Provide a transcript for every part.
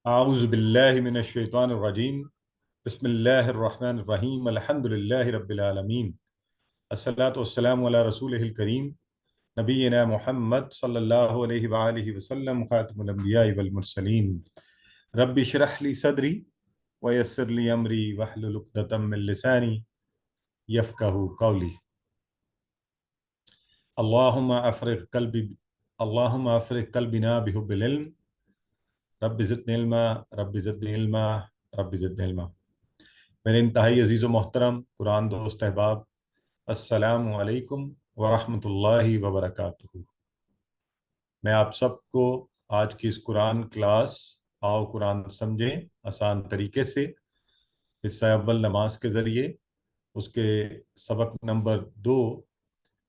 اعوذ باللہ من الشیطان الرجیم بسم اللہ الرحمن الرحیم الحمد للہ رب العالمین الصلاۃ والسلام علی رسولہ الکریم نبینا محمد صلی اللہ علیہ وآلہ وسلم خاتم الانبیاء والمرسلین رب اشرح لی صدری ویسر لی امری واحلل عقدۃ من لسانی یفقہوا قولی اللہم افرغ قلبنا بحب العلم رب زدنی علما رب زدنی علما رب زدنی علما۔ میرے انتہائی عزیز و محترم قرآن دوست احباب، السلام علیکم ورحمۃ اللہ وبرکاتہ۔ میں آپ سب کو آج کی اس قرآن کلاس آؤ قرآن سمجھیں آسان طریقے سے حصہ اول نماز کے ذریعے اس کے سبق نمبر 2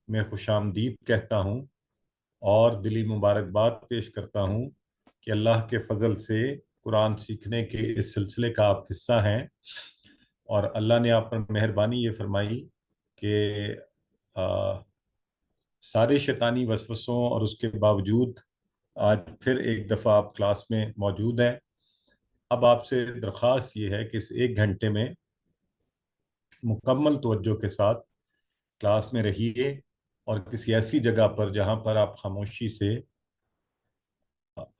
میں خوش آمدید کہتا ہوں اور دلی مبارکباد پیش کرتا ہوں کہ اللہ کے فضل سے قرآن سیکھنے کے اس سلسلے کا آپ حصہ ہیں، اور اللہ نے آپ پر مہربانی یہ فرمائی کہ سارے شیطانی وسوسوں اور اس کے باوجود آج پھر ایک دفعہ آپ کلاس میں موجود ہیں۔ اب آپ سے درخواست یہ ہے کہ اس 1 گھنٹے میں مکمل توجہ کے ساتھ کلاس میں رہیے اور کسی ایسی جگہ پر جہاں پر آپ خاموشی سے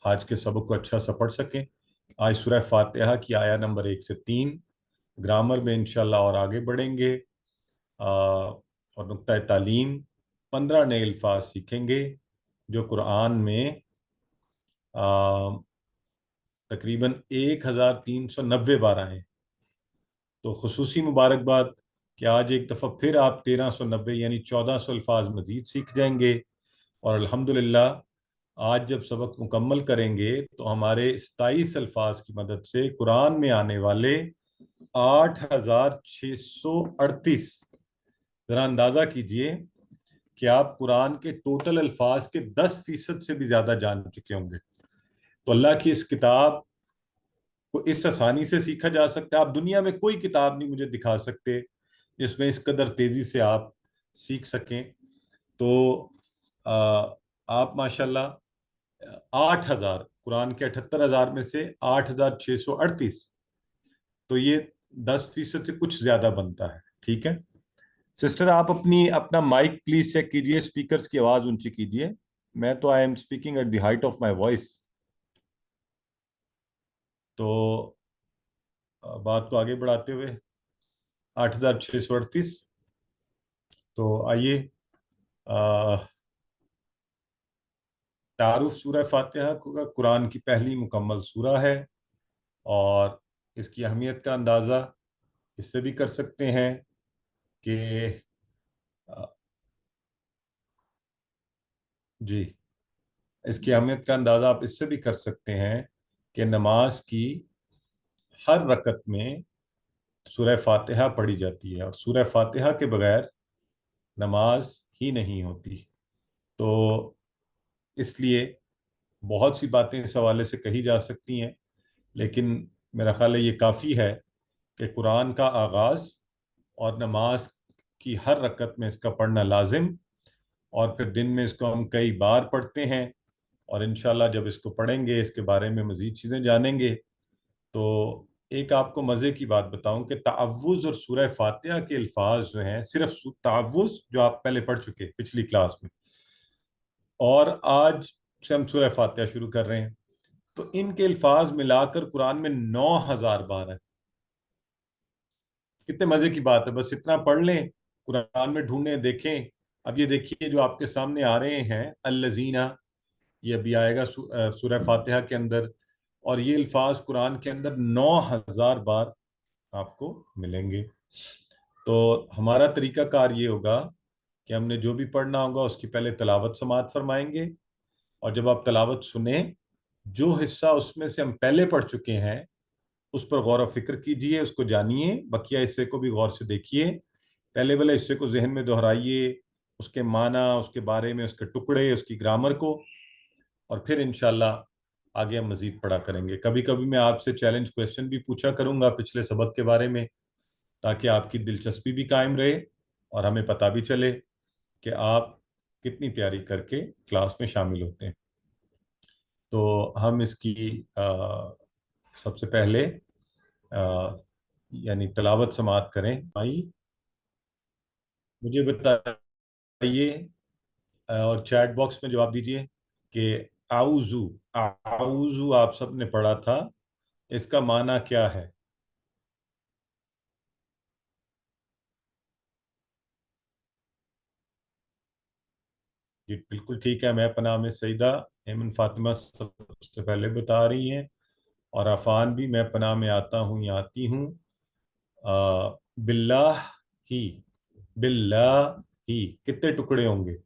آج کے سبق کو اچھا سا پڑھ سکیں۔ آج سورہ فاتحہ کی آیا نمبر 1 سے 3، گرامر میں انشاءاللہ اور آگے بڑھیں گے، اور نقطۂ تعلیم 15 نئے الفاظ سیکھیں گے جو قرآن میں تقریباً 1390 بار آئے ہیں۔ تو خصوصی مبارکباد کہ آج ایک دفعہ پھر آپ 1390 یعنی 1400 الفاظ مزید سیکھ جائیں گے، اور الحمدللہ آج جب سبق مکمل کریں گے تو ہمارے 27 الفاظ کی مدد سے قرآن میں آنے والے 8638، ذرا اندازہ کیجئے کہ آپ قرآن کے ٹوٹل الفاظ کے 10% سے بھی زیادہ جان چکے ہوں گے۔ تو اللہ کی اس کتاب کو اس آسانی سے سیکھا جا سکتا ہے۔ آپ دنیا میں کوئی کتاب نہیں مجھے دکھا سکتے جس میں اس قدر تیزی سے آپ سیکھ سکیں۔ تو آپ ماشاءاللہ 8000 قرآن کے 78,000 میں سے 8638، تو یہ 10% سے کچھ زیادہ بنتا ہے، ٹھیک ہے۔ سسٹر آپ اپنا مائک پلیز چیک کیجئے، اسپیکرز کی آواز اونچی کیجئے۔ میں تو I am speaking at the height of my voice. تو بات کو آگے بڑھاتے ہوئے 8638، تو آئیے تعارف سورہ فاتحہ قرآن کی پہلی مکمل سورہ ہے، اور اس کی اہمیت کا اندازہ اس سے بھی کر سکتے ہیں کہ جی اس کی اہمیت کا اندازہ آپ اس سے بھی کر سکتے ہیں کہ نماز کی ہر رکعت میں سورہ فاتحہ پڑھی جاتی ہے، اور سورہ فاتحہ کے بغیر نماز ہی نہیں ہوتی۔ تو اس لیے بہت سی باتیں اس حوالے سے کہی جا سکتی ہیں، لیکن میرا خیال ہے یہ کافی ہے کہ قرآن کا آغاز اور نماز کی ہر رکعت میں اس کا پڑھنا لازم، اور پھر دن میں اس کو ہم کئی بار پڑھتے ہیں، اور انشاءاللہ جب اس کو پڑھیں گے اس کے بارے میں مزید چیزیں جانیں گے۔ تو ایک آپ کو مزے کی بات بتاؤں کہ تعوذ اور سورہ فاتحہ کے الفاظ جو ہیں، صرف تعوذ جو آپ پہلے پڑھ چکے پچھلی کلاس میں، اور آج سے ہم سورہ فاتحہ شروع کر رہے ہیں، تو ان کے الفاظ ملا کر قرآن میں 9000 بار ہے۔ کتنے مزے کی بات ہے، بس اتنا پڑھ لیں، قرآن میں ڈھونڈیں دیکھیں۔ اب یہ دیکھیے جو آپ کے سامنے آ رہے ہیں الذین، یہ ابھی آئے گا سورہ فاتحہ کے اندر، اور یہ الفاظ قرآن کے اندر 9000 بار آپ کو ملیں گے۔ تو ہمارا طریقہ کار یہ ہوگا کہ ہم نے جو بھی پڑھنا ہوگا اس کی پہلے تلاوت سماعت فرمائیں گے، اور جب آپ تلاوت سنیں جو حصہ اس میں سے ہم پہلے پڑھ چکے ہیں اس پر غور و فکر کیجئے، اس کو جانیے، بقیہ حصے کو بھی غور سے دیکھیے، پہلے والے حصے کو ذہن میں دہرائیے، اس کے معنی، اس کے بارے میں، اس کے ٹکڑے، اس کی گرامر کو، اور پھر انشاءاللہ آگے ہم مزید پڑھا کریں گے۔ کبھی کبھی میں آپ سے چیلنج کویسچن بھی پوچھا کروں گا پچھلے سبق کے بارے میں، تاکہ آپ کی دلچسپی بھی قائم رہے اور ہمیں پتہ بھی چلے کہ آپ کتنی تیاری کر کے کلاس میں شامل ہوتے ہیں۔ تو ہم اس کی سب سے پہلے یعنی تلاوت سماعت کریں آئی. مجھے بتائیے اور چیٹ باکس میں جواب دیجئے کہ اعوذو، اعوذو آپ سب نے پڑھا تھا، اس کا معنی کیا ہے؟ جی بالکل ٹھیک ہے. میں پناہ میں سیدہ ایمن فاطمہ سب سے پہلے بتا رہی ہیں، اور عفان بھی میں پناہ میں آتا ہوں یا آتی ہوں باللہ ہی. باللہ ہی کتنے ٹکڑے ہوں گے؟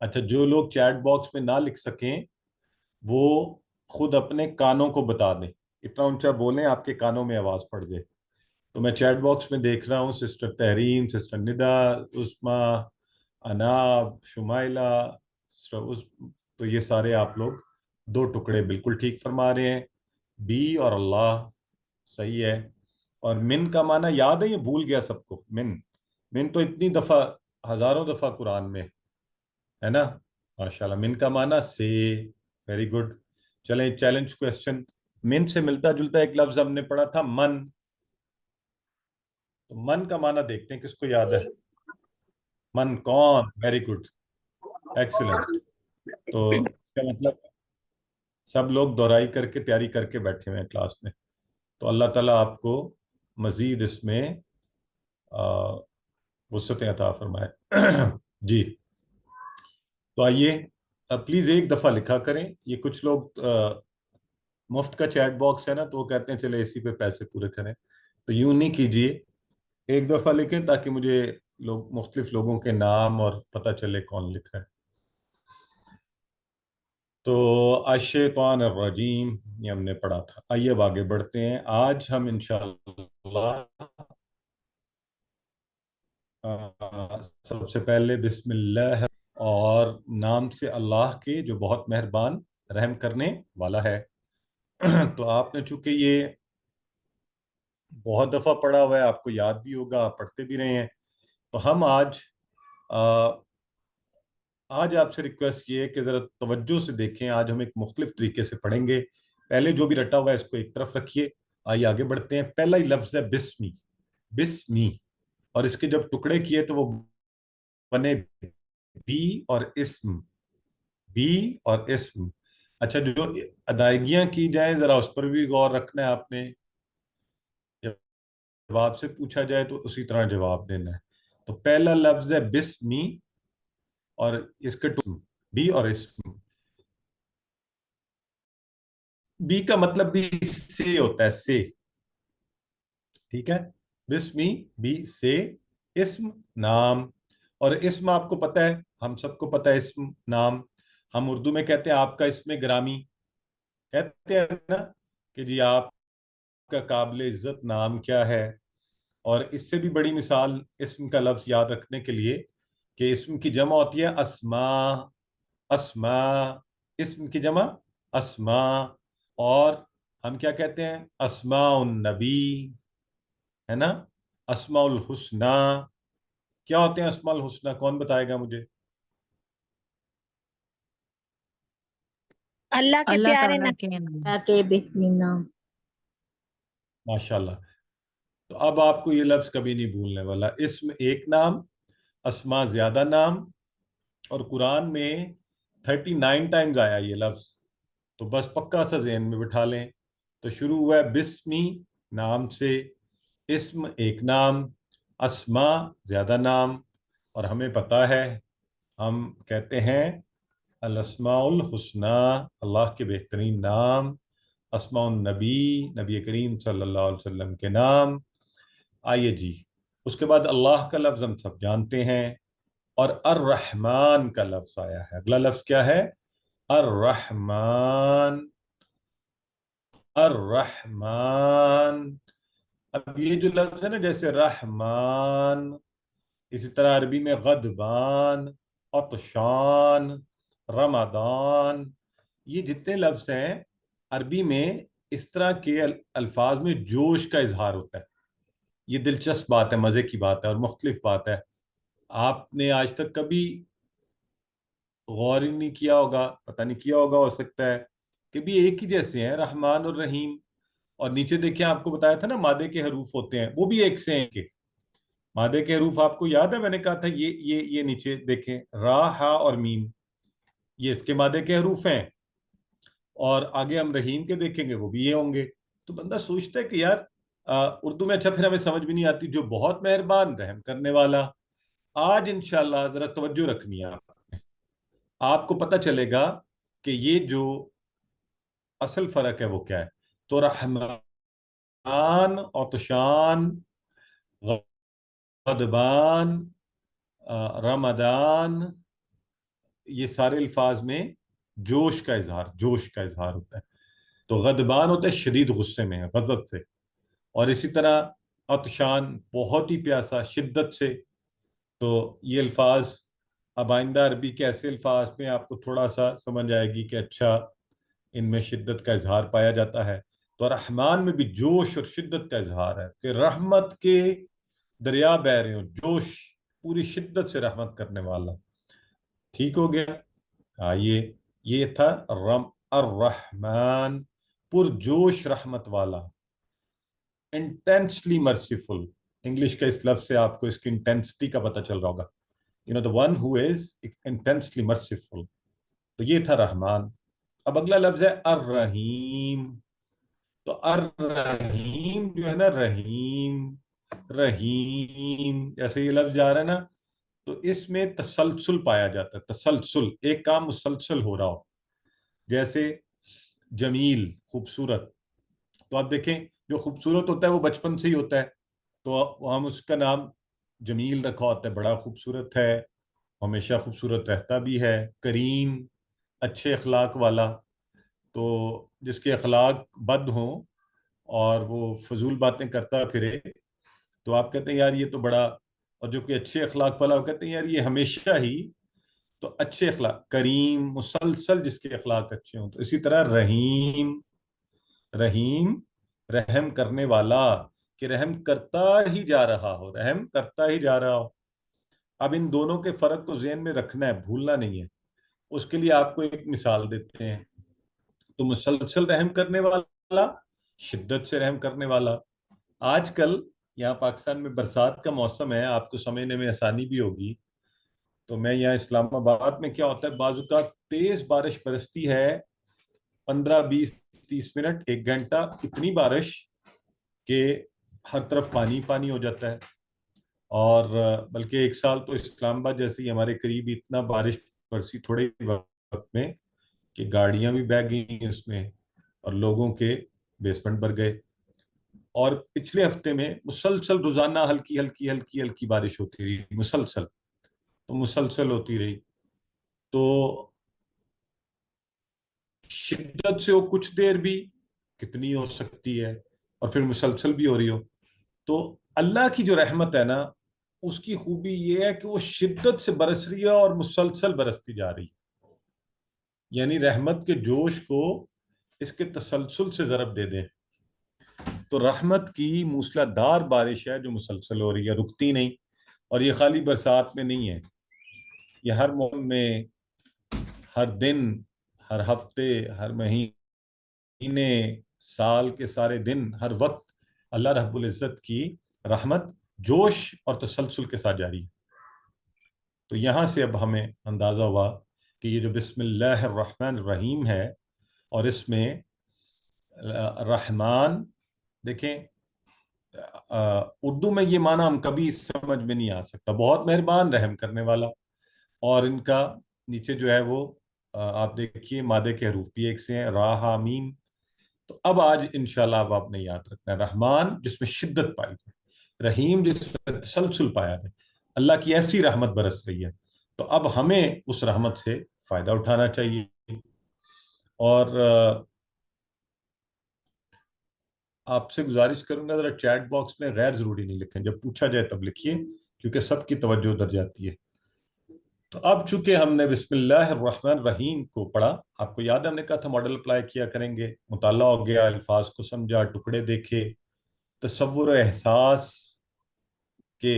اچھا، جو لوگ چیٹ باکس میں نہ لکھ سکیں وہ خود اپنے کانوں کو بتا دیں، اتنا اونچا بولیں آپ کے کانوں میں آواز پڑ جائے. تو میں چیٹ باکس میں دیکھ رہا ہوں سسٹر تحریم، سسٹر ندا، عثما، اناب، شمائلہ، تو یہ سارے آپ لوگ دو ٹکڑے بالکل ٹھیک فرما رہے ہیں. بی اور اللہ صحیح ہے. اور من کا معنی یاد ہے؟ یہ بھول گیا سب کو. من، من تو اتنی دفعہ، ہزاروں دفعہ قرآن میں ہے نا. ماشاءاللہ. من کا معنی سے. Very good. چلیں چیلنج کوشچن. من سے ملتا جلتا ایک لفظ ہم نے پڑھا تھا من. تو من کا معنی دیکھتے ہیں کس کو یاد ہے. من کون؟ Very good, excellent. تو اس کا مطلب سب لوگ دہرائی کر کے تیاری کر کے بیٹھے ہوئے ہیں کلاس میں. تو اللہ تعالیٰ آپ کو مزید اس میں وسعتیں عطا فرمائے. جی تو آئیے پلیز ایک دفعہ لکھا کریں. یہ کچھ لوگ مفت کا چیٹ باکس ہے نا تو وہ کہتے ہیں چلے اسی پہ پیسے پورے کریں. تو یوں نہیں کیجیے، ایک دفعہ لکھیں تاکہ مجھے لوگ مختلف لوگوں کے نام اور پتہ چلے کون لکھ رہا ہے. تو الشیطان الرجیم یہ ہم نے پڑھا تھا. آئیے اب آگے بڑھتے ہیں. آج ہم انشاءاللہ سب سے پہلے بسم اللہ، اور نام سے اللہ کے جو بہت مہربان رحم کرنے والا ہے. تو آپ نے چونکہ یہ بہت دفعہ پڑھا ہوا ہے، آپ کو یاد بھی ہوگا، آپ پڑھتے بھی رہے ہیں. تو ہم آج آپ سے ریکویسٹ یہ ہے کہ ذرا توجہ سے دیکھیں. آج ہم ایک مختلف طریقے سے پڑھیں گے. پہلے جو بھی رٹا ہوا ہے اس کو ایک طرف رکھیے. آئیے آگے بڑھتے ہیں. پہلا ہی لفظ ہے بسمی. بسمی، اور اس کے جب ٹکڑے کیے تو وہ بنے بی اور اسم. بی اور اسم. اچھا، جو ادائیگیاں کی جائیں ذرا اس پر بھی غور رکھنا ہے آپ نے. جواب سے پوچھا جائے تو اسی طرح جواب دینا ہے. تو پہلا لفظ ہے بسمی، اور اس کے بی اور اسم. بی کا مطلب بھی سے ہوتا ہے، سے. ٹھیک ہے. بسمی، بی سے. اسم نام. اور اسم آپ کو پتہ ہے، ہم سب کو پتہ ہے اسم نام. ہم اردو میں کہتے ہیں آپ کا اسم گرامی، کہتے ہیں نا کہ جی آپ کا قابل عزت نام کیا ہے. اور اس سے بھی بڑی مثال اسم کا لفظ یاد رکھنے کے لیے کہ اسم کی جمع ہوتی ہے اسما. اسما، اسم کی جمع اسما. اور ہم کیا کہتے ہیں؟ اسماء النبی، ہے نا. اسماء الحسنہ. کیا ہوتے ہیں اسماء الحسنہ؟ کون بتائے گا مجھے؟ اللہ کے اللہ پیارے تعالیٰ نام. کے نام. اللہ کے بہترین نام. ماشاءاللہ. تو اب آپ کو یہ لفظ کبھی نہیں بھولنے والا. اسم ایک نام، اسما زیادہ نام. اور قرآن میں 39 ٹائمز آیا یہ لفظ. تو بس پکا سا ذہن میں بٹھا لیں. تو شروع ہوا ہے بسمی نام سے، اسم ایک نام، اسما زیادہ نام. اور ہمیں پتا ہے، ہم کہتے ہیں الاسماء الحسنہ، اللہ کے بہترین نام. اسماء النبی، نبی کریم صلی اللہ علیہ وسلم کے نام. آئیے جی، اس کے بعد اللہ کا لفظ ہم سب جانتے ہیں. اور الرحمن کا لفظ آیا ہے. اگلا لفظ کیا ہے؟ الرحمن. الرحمن. اب یہ جو لفظ ہے نا، جیسے رحمان، اسی طرح عربی میں غضبان، عطشان، رمضان، یہ جتنے لفظ ہیں عربی میں اس طرح کے الفاظ میں جوش کا اظہار ہوتا ہے. یہ دلچسپ بات ہے، مزے کی بات ہے اور مختلف بات ہے. آپ نے آج تک کبھی غور ہی نہیں کیا ہوگا، پتہ نہیں کیا ہوگا، ہو سکتا ہے. کہ بھی ایک ہی جیسے ہیں، رحمان اور رحیم. اور نیچے دیکھیں، آپ کو بتایا تھا نا مادے کے حروف ہوتے ہیں، وہ بھی ایک سے ہیں کہ مادے کے حروف آپ کو یاد ہے میں نے کہا تھا یہ نیچے دیکھیں، را ہا اور میم، یہ اس کے مادے کے حروف ہیں. اور آگے ہم رحیم کے دیکھیں گے، وہ بھی یہ ہوں گے. تو بندہ سوچتا ہے کہ یار اردو میں اچھا پھر ہمیں سمجھ بھی نہیں آتی. جو بہت مہربان رحم کرنے والا. آج انشاءاللہ ذرا توجہ رکھنی ہے آپ کو پتہ چلے گا کہ یہ جو اصل فرق ہے وہ کیا ہے. تو رحمان اور تشان، غضبان، رمضان، یہ سارے الفاظ میں جوش کا اظہار ہوتا ہے. تو غضبان ہوتا ہے شدید غصے میں، غضب سے. اور اسی طرح عطشان، بہت ہی پیاسا، شدت سے. تو یہ الفاظ اب آئندہ عربی کے ایسے الفاظ میں آپ کو تھوڑا سا سمجھ آئے گی کہ اچھا ان میں شدت کا اظہار پایا جاتا ہے. تو رحمان میں بھی جوش اور شدت کا اظہار ہے کہ رحمت کے دریا بہ رہے ہوں، جوش، پوری شدت سے رحمت کرنے والا. ٹھیک ہو گیا. یہ تھا الرحمن، پرجوش رحمت والا، انٹینسلی مرسیفل. انگلش کا اس لفظ سے آپ کو اس کی انٹینسٹی کا پتہ چل رہا ہوگا. the one who is intensely merciful. تو یہ تھا رحمان. اب اگلا لفظ ہے الرحیم. تو الرحیم جو ہے نا، رحیم جیسے یہ لفظ جا رہا ہے نا، تو اس میں تسلسل پایا جاتا ہے. تسلسل، ایک کام مسلسل ہو رہا ہو. جیسے جمیل، خوبصورت. تو آپ دیکھیں جو خوبصورت ہوتا ہے وہ بچپن سے ہی ہوتا ہے. تو ہم اس کا نام جمیل رکھا ہوتا ہے، بڑا خوبصورت ہے، ہمیشہ خوبصورت رہتا بھی ہے. کریم، اچھے اخلاق والا. تو جس کے اخلاق بد ہوں اور وہ فضول باتیں کرتا پھرے، تو آپ کہتے ہیں یار یہ تو بڑا. اور جو کہ اچھے اخلاق والا، وہ کہتے ہیں یار یہ ہمیشہ ہی. تو اچھے اخلاق، کریم، مسلسل جس کے اخلاق اچھے ہوں. تو اسی طرح رحیم، رحم کرنے والا، کہ رحم کرتا ہی جا رہا ہو، رحم کرتا ہی جا رہا ہو. اب ان دونوں کے فرق کو ذہن میں رکھنا ہے، بھولنا نہیں ہے. اس کے لیے آپ کو ایک مثال دیتے ہیں. تو مسلسل رحم کرنے والا، شدت سے رحم کرنے والا. آج کل یہاں پاکستان میں برسات کا موسم ہے، آپ کو سمجھنے میں آسانی بھی ہوگی. تو میں یہاں اسلام آباد میں کیا ہوتا ہے، بعض اوقات تیز بارش برستی ہے، 15 20 30 منٹ، 1 گھنٹہ، اتنی بارش کہ ہر طرف پانی پانی ہو جاتا ہے. اور بلکہ ایک سال تو اسلام آباد جیسے ہی ہمارے قریب اتنا بارش برسی تھوڑے وقت میں کہ گاڑیاں بھی بہہ گئیں اس میں اور لوگوں کے بیسمنٹ بھر گئے. اور پچھلے ہفتے میں مسلسل روزانہ ہلکی ہلکی ہلکی ہلکی بارش ہوتی رہی، مسلسل ہوتی رہی. تو شدت سے ہو کچھ دیر بھی کتنی ہو سکتی ہے، اور پھر مسلسل بھی ہو رہی ہو. تو اللہ کی جو رحمت ہے نا، اس کی خوبی یہ ہے کہ وہ شدت سے برس رہی ہے اور مسلسل برستی جا رہی ہے. یعنی رحمت کے جوش کو اس کے تسلسل سے ضرب دے دیں. تو رحمت کی موسلا دھار بارش ہے جو مسلسل ہو رہی ہے، رکتی نہیں. اور یہ خالی برسات میں نہیں ہے، یہ ہر موسم میں، ہر دن، ہر ہفتے، ہر مہینے، سال کے سارے دن، ہر وقت اللہ رب العزت کی رحمت جوش اور تسلسل کے ساتھ جاری ہے. تو یہاں سے اب ہمیں اندازہ ہوا کہ یہ جو بسم اللہ الرحمن الرحیم ہے، اور اس میں رحمان، دیکھیں اردو میں یہ معنی ہم کبھی سمجھ میں نہیں آ سکتا، بہت مہربان رحم کرنے والا. اور ان کا نیچے جو ہے وہ آپ دیکھیے مادے کے حروف بھی ایک سے ہیں، را ہا میم. تو اب آج انشاءاللہ اب آپ نے یاد رکھنا ہے، رحمان جس میں شدت پائی جائے، رحیم جس میں تسلسل پایا جائے. اللہ کی ایسی رحمت برس رہی ہے، تو اب ہمیں اس رحمت سے فائدہ اٹھانا چاہیے. اور آپ سے گزارش کروں گا ذرا چیٹ باکس میں غیر ضروری نہیں لکھیں، جب پوچھا جائے تب لکھیے، کیونکہ سب کی توجہ ادھر جاتی ہے. تو اب چونکہ ہم نے بسم اللہ الرحمن الرحیم کو پڑھا، آپ کو یاد ہے ہم نے کہا تھا ماڈل اپلائی کیا کریں گے، مطالعہ ہو گیا، الفاظ کو سمجھا، ٹکڑے دیکھے، تصور و احساس کے.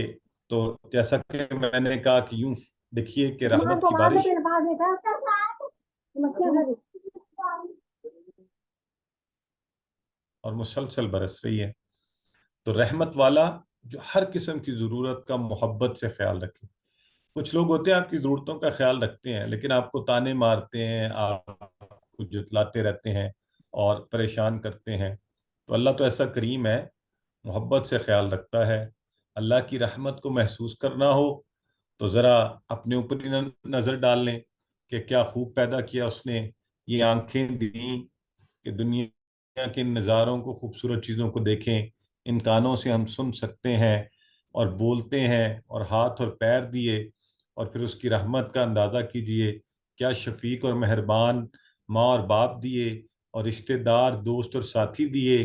تو جیسا کہ میں نے کہا کہ یوں دیکھیے کہ رحمت کی بارش مسلسل برس رہی ہے. تو رحمت والا جو ہر قسم کی ضرورت کا محبت سے خیال رکھے. کچھ لوگ ہوتے ہیں آپ کی ضرورتوں کا خیال رکھتے ہیں لیکن آپ کو تانے مارتے ہیں, آپ کو جتلاتے رہتے ہیں اور پریشان کرتے ہیں. تو اللہ تو ایسا کریم ہے, محبت سے خیال رکھتا ہے. اللہ کی رحمت کو محسوس کرنا ہو تو ذرا اپنے اوپر ہی نظر ڈال لیں کہ کیا خوب پیدا کیا اس نے, یہ آنکھیں دیں کہ دنیا کے نظاروں کو, خوبصورت چیزوں کو دیکھیں, ان کانوں سے ہم سن سکتے ہیں اور بولتے ہیں, اور ہاتھ اور پیر دیے, اور پھر اس کی رحمت کا اندازہ کیجئے. کیا شفیق اور مہربان ماں اور باپ دیے, اور رشتہ دار, دوست اور ساتھی دیے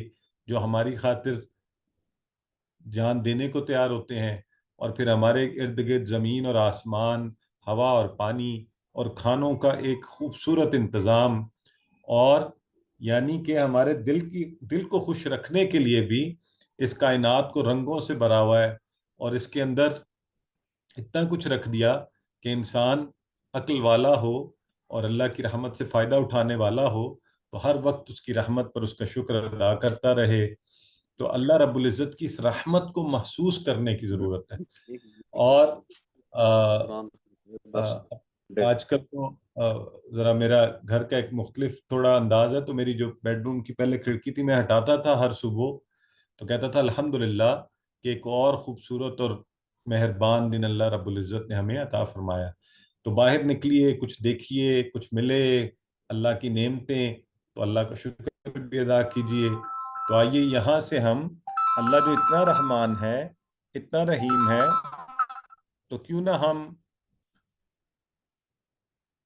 جو ہماری خاطر جان دینے کو تیار ہوتے ہیں. اور پھر ہمارے ارد گرد زمین اور آسمان, ہوا اور پانی, اور کھانوں کا ایک خوبصورت انتظام, اور یعنی کہ ہمارے دل کو خوش رکھنے کے لیے بھی اس کائنات کو رنگوں سے بھرا ہوا ہے, اور اس کے اندر اتنا کچھ رکھ دیا کہ انسان عقل والا ہو اور اللہ کی رحمت سے فائدہ اٹھانے والا ہو تو ہر وقت اس کی رحمت پر اس کا شکر ادا کرتا رہے. تو اللہ رب العزت کی اس رحمت کو محسوس کرنے کی ضرورت ہے. اور آج کل تو ذرا میرا گھر کا ایک مختلف تھوڑا انداز ہے, تو میری جو بیڈ روم کی پہلے کھڑکی تھی میں ہٹاتا تھا ہر صبح, تو کہتا تھا الحمدللہ کہ ایک اور خوبصورت اور مہربان دن اللہ رب العزت نے ہمیں عطا فرمایا. تو باہر نکلیے, کچھ دیکھیے, کچھ ملے, اللہ کی نعمتیں, تو اللہ کا شکر بھی ادا کیجیے. تو آئیے یہاں سے ہم, اللہ جو اتنا رحمان ہے, اتنا رحیم ہے, تو کیوں نہ ہم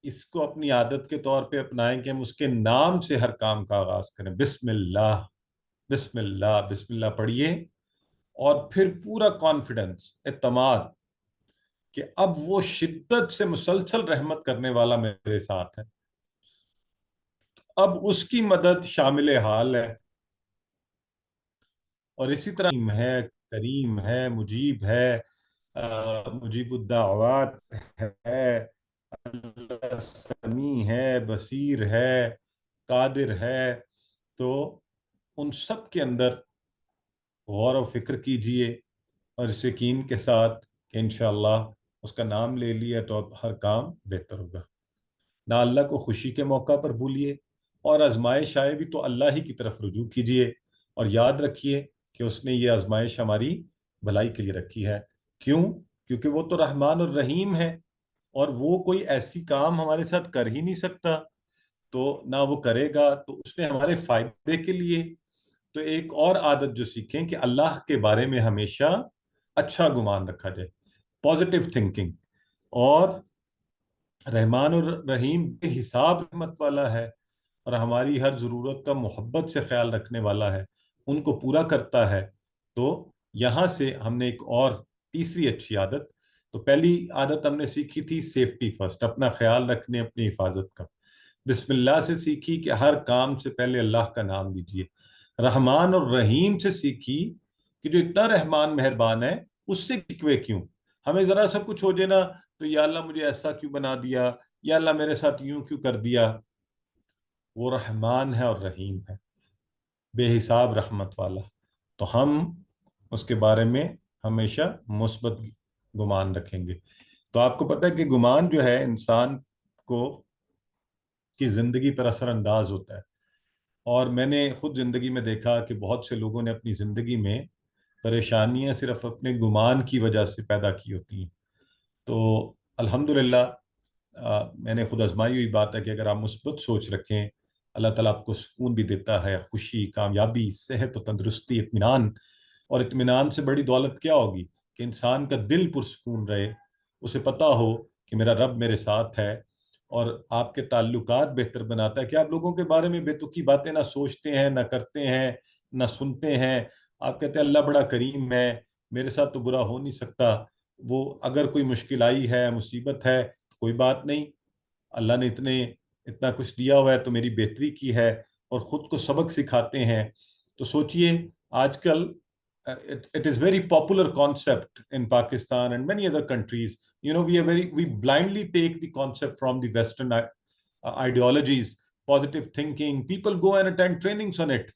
اس کو اپنی عادت کے طور پہ اپنائیں کہ ہم اس کے نام سے ہر کام کا آغاز کریں. بسم اللہ, بسم اللہ, بسم اللہ پڑھیے, اور پھر پورا کانفیڈنس, اعتماد کہ اب وہ شدت سے مسلسل رحمت کرنے والا میرے ساتھ ہے, اب اس کی مدد شامل حال ہے. اور اسی طرح ہے, کریم ہے, مجیب ہے, مجیب الدعوات ہے, اللہ سمیع ہے, بصیر ہے, قادر ہے. تو ان سب کے اندر غور و فکر کیجئے, اور اس یقین کے ساتھ کہ انشاءاللہ اس کا نام لے لیا تو اب ہر کام بہتر ہوگا. نہ اللہ کو خوشی کے موقع پر بھولیے, اور آزمائش آئے بھی تو اللہ ہی کی طرف رجوع کیجئے, اور یاد رکھیے کہ اس نے یہ آزمائش ہماری بھلائی کے لیے رکھی ہے. کیوں؟ کیونکہ وہ تو رحمان اور رحیم ہے, اور وہ کوئی ایسی کام ہمارے ساتھ کر ہی نہیں سکتا, تو نہ وہ کرے گا, تو اس نے ہمارے فائدے کے لیے. تو ایک اور عادت جو سیکھیں کہ اللہ کے بارے میں ہمیشہ اچھا گمان رکھا جائے, پازیٹیو تھنکنگ. اور رحمان اور رحیم بے حساب رحمت والا ہے, اور ہماری ہر ضرورت کا محبت سے خیال رکھنے والا ہے, ان کو پورا کرتا ہے. تو یہاں سے ہم نے ایک اور تیسری اچھی عادت, تو پہلی عادت ہم نے سیکھی تھی سیفٹی فرسٹ, اپنا خیال رکھنے, اپنی حفاظت کا. بسم اللہ سے سیکھی کہ ہر کام سے پہلے اللہ کا نام لیجئے. رحمان اور رحیم سے سیکھی کہ جو اتنا رحمان مہربان ہے اس سے شکوے کیوں, ہمیں ذرا سا کچھ ہو جائے نا تو یا اللہ مجھے ایسا کیوں بنا دیا, یا اللہ میرے ساتھ یوں کیوں کر دیا. وہ رحمان ہے اور رحیم ہے, بے حساب رحمت والا. تو ہم اس کے بارے میں ہمیشہ مثبت گمان رکھیں گے. تو آپ کو پتہ ہے کہ گمان جو ہے انسان کو کی زندگی پر اثر انداز ہوتا ہے, اور میں نے خود زندگی میں دیکھا کہ بہت سے لوگوں نے اپنی زندگی میں پریشانیاں صرف اپنے گمان کی وجہ سے پیدا کی ہوتی ہیں. تو الحمدللہ میں نے خود آزمائی ہوئی بات ہے کہ اگر آپ مثبت سوچ رکھیں, اللہ تعالیٰ آپ کو سکون بھی دیتا ہے, خوشی, کامیابی, صحت و تندرستی, اطمینان. اور اطمینان سے بڑی دولت کیا ہوگی کہ انسان کا دل پرسکون رہے, اسے پتہ ہو کہ میرا رب میرے ساتھ ہے. اور آپ کے تعلقات بہتر بناتا ہے کہ آپ لوگوں کے بارے میں بے تکی باتیں نہ سوچتے ہیں, نہ کرتے ہیں, نہ سنتے ہیں. آپ کہتے ہیں اللہ بڑا کریم ہے, میرے ساتھ تو برا ہو نہیں سکتا. وہ اگر کوئی مشکل آئی ہے, مصیبت ہے, کوئی بات نہیں, اللہ نے اتنا کچھ دیا ہوا ہے تو میری بہتری کی ہے, اور خود کو سبق سکھاتے ہیں. تو سوچئے آج کل it is very popular concept in Pakistan and many other countries. We blindly take the concept from the Western ideologies, positive thinking. People go and attend trainings on it.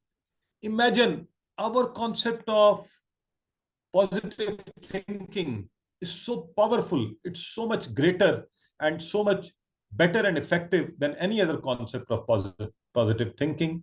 Imagine our concept of positive thinking is so powerful. It's so much greater and so much better and effective than any other concept of positive thinking.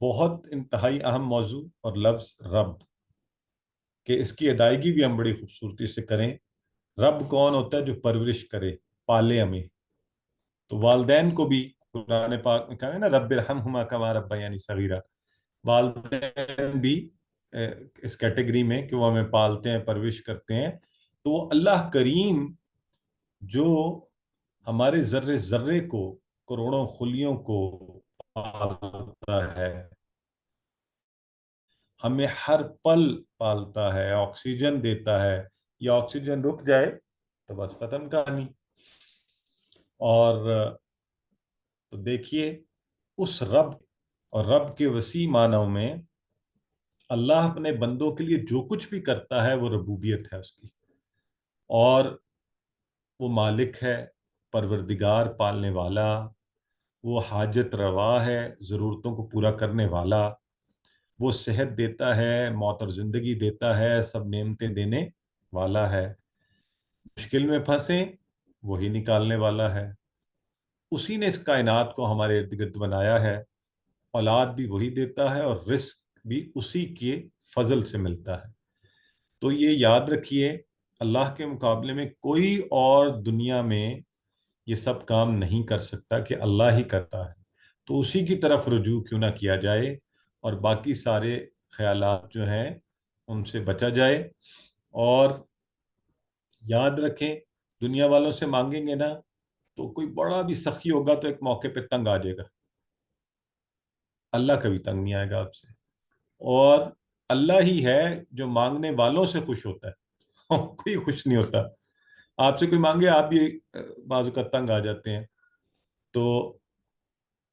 بہت انتہائی اہم موضوع اور لفظ رب، کہ اس کی ادائیگی بھی ہم بڑی خوبصورتی سے کریں۔ رب کون ہوتا ہے؟ جو پرورش کرے، پالے ہمیں۔ تو والدین کو بھی قرآن پاک میں کہا ہے نا، رب ارحمہما کما ربیانی صغیرا، والدین بھی اس کیٹیگری میں کہ وہ ہمیں پالتے ہیں، پرورش کرتے ہیں۔ تو وہ اللہ کریم جو ہمارے ذرے ذرے کو، کروڑوں خلیوں کو پالتا ہے، ہمیں ہر پل پالتا ہے، آکسیجن دیتا ہے، یا آکسیجن رک جائے تو بس ختم کہانی۔ اور تو دیکھیے اس رب اور رب کے وسیع معنوں میں اللہ اپنے بندوں کے لیے جو کچھ بھی کرتا ہے وہ ربوبیت ہے اس کی، اور وہ مالک ہے، پروردگار، پالنے والا، وہ حاجت روا ہے، ضرورتوں کو پورا کرنے والا، وہ صحت دیتا ہے، موت اور زندگی دیتا ہے، سب نعمتیں دینے والا ہے۔ مشکل میں پھنسیں وہی نکالنے والا ہے۔ اسی نے اس کائنات کو ہمارے ارد گرد بنایا ہے، اولاد بھی وہی دیتا ہے، اور رزق بھی اسی کے فضل سے ملتا ہے۔ تو یہ یاد رکھیے، اللہ کے مقابلے میں کوئی اور دنیا میں یہ سب کام نہیں کر سکتا کہ اللہ ہی کرتا ہے۔ تو اسی کی طرف رجوع کیوں نہ کیا جائے، اور باقی سارے خیالات جو ہیں ان سے بچا جائے۔ اور یاد رکھیں، دنیا والوں سے مانگیں گے نا تو کوئی بڑا بھی سخی ہوگا تو ایک موقع پہ تنگ آ جائے گا، اللہ کبھی تنگ نہیں آئے گا آپ سے۔ اور اللہ ہی ہے جو مانگنے والوں سے خوش ہوتا ہے کوئی خوش نہیں ہوتا۔ آپ سے کوئی مانگے آپ بھی بعض اوقات تنگ آ جاتے ہیں۔ تو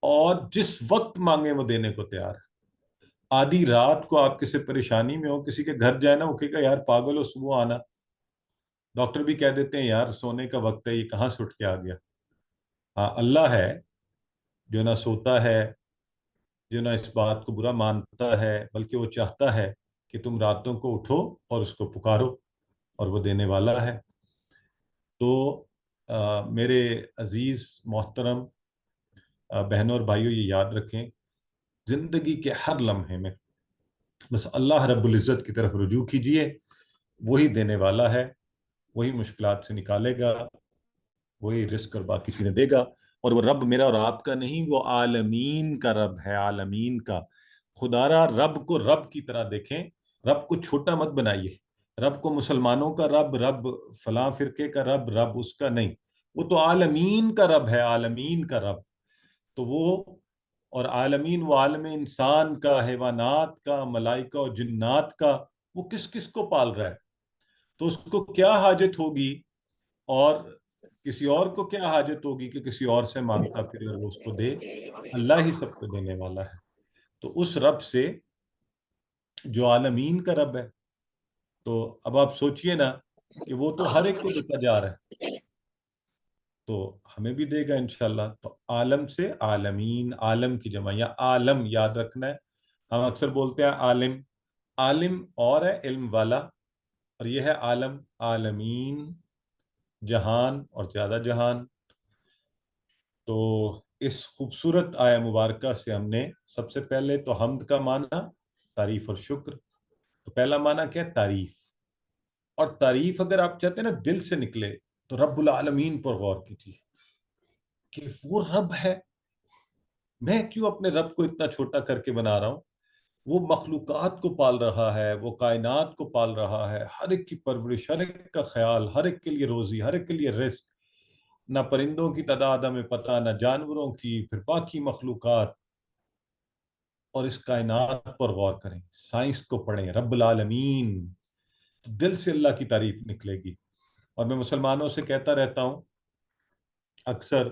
اور جس وقت مانگے وہ دینے کو تیار ہے۔ آدھی رات کو آپ کسی پریشانی میں ہو، کسی کے گھر جائے نا، وہ کہے گا یار پاگل ہو، صبح آنا۔ ڈاکٹر بھی کہہ دیتے ہیں یار سونے کا وقت ہے، یہ کہاں سے اٹھ کے آ گیا۔ ہاں، اللہ ہے جو نہ سوتا ہے، جو نہ اس بات کو برا مانتا ہے، بلکہ وہ چاہتا ہے کہ تم راتوں کو اٹھو اور اس کو پکارو، اور وہ دینے والا ہے۔ تو میرے عزیز محترم بہنوں اور بھائیوں، یہ یاد رکھیں، زندگی کے ہر لمحے میں بس اللہ رب العزت کی طرف رجوع کیجئے۔ وہی دینے والا ہے، وہی مشکلات سے نکالے گا، وہی رزق اور باقی چیزیں دے گا۔ اور وہ رب میرا اور آپ کا نہیں، وہ عالمین کا رب ہے، عالمین کا۔ خدا را رب کو رب کی طرح دیکھیں، رب کو چھوٹا مت بنائیے۔ رب کو مسلمانوں کا رب، رب فلاں فرقے کا رب، رب اس کا نہیں، وہ تو عالمین کا رب ہے، عالمین کا رب۔ تو وہ، اور عالمین وہ عالم انسان کا، حیوانات کا، ملائکہ اور جنات کا، وہ کس کس کو پال رہا ہے؟ تو اس کو کیا حاجت ہوگی، اور کسی اور کو کیا حاجت ہوگی کہ کسی اور سے مانگتا پھرے اور وہ اس کو دے؟ اللہ ہی سب کو دینے والا ہے۔ تو اس رب سے جو عالمین کا رب ہے، تو اب آپ سوچئے نا کہ وہ تو ہر ایک کو دیتا جا رہا ہے، تو ہمیں بھی دے گا انشاءاللہ۔ تو عالم سے عالمین، عالم کی جمع یا عالم یاد رکھنا ہے۔ ہم اکثر بولتے ہیں عالم، عالم اور ہے علم والا، اور یہ ہے عالم، عالمین، جہان اور زیادہ جہان۔ تو اس خوبصورت آیہ مبارکہ سے ہم نے سب سے پہلے تو حمد کا معنی، تعریف اور شکر۔ تو پہلا معنی کیا ہے؟ تعریف۔ اور تعریف اگر آپ چاہتے ہیں نا دل سے نکلے تو رب العالمین پر غور کیجیے کہ وہ رب ہے، میں کیوں اپنے رب کو اتنا چھوٹا کر کے بنا رہا ہوں؟ وہ مخلوقات کو پال رہا ہے، وہ کائنات کو پال رہا ہے، ہر ایک کی پرورش، ہر ایک کا خیال، ہر ایک کے لیے روزی، ہر ایک کے لیے رزق۔ نہ پرندوں کی تعداد ہمیں پتہ، نہ جانوروں کی، پھر باقی مخلوقات۔ اور اس کائنات پر غور کریں، سائنس کو پڑھیں، رب العالمین، تو دل سے اللہ کی تعریف نکلے گی۔ اور میں مسلمانوں سے کہتا رہتا ہوں اکثر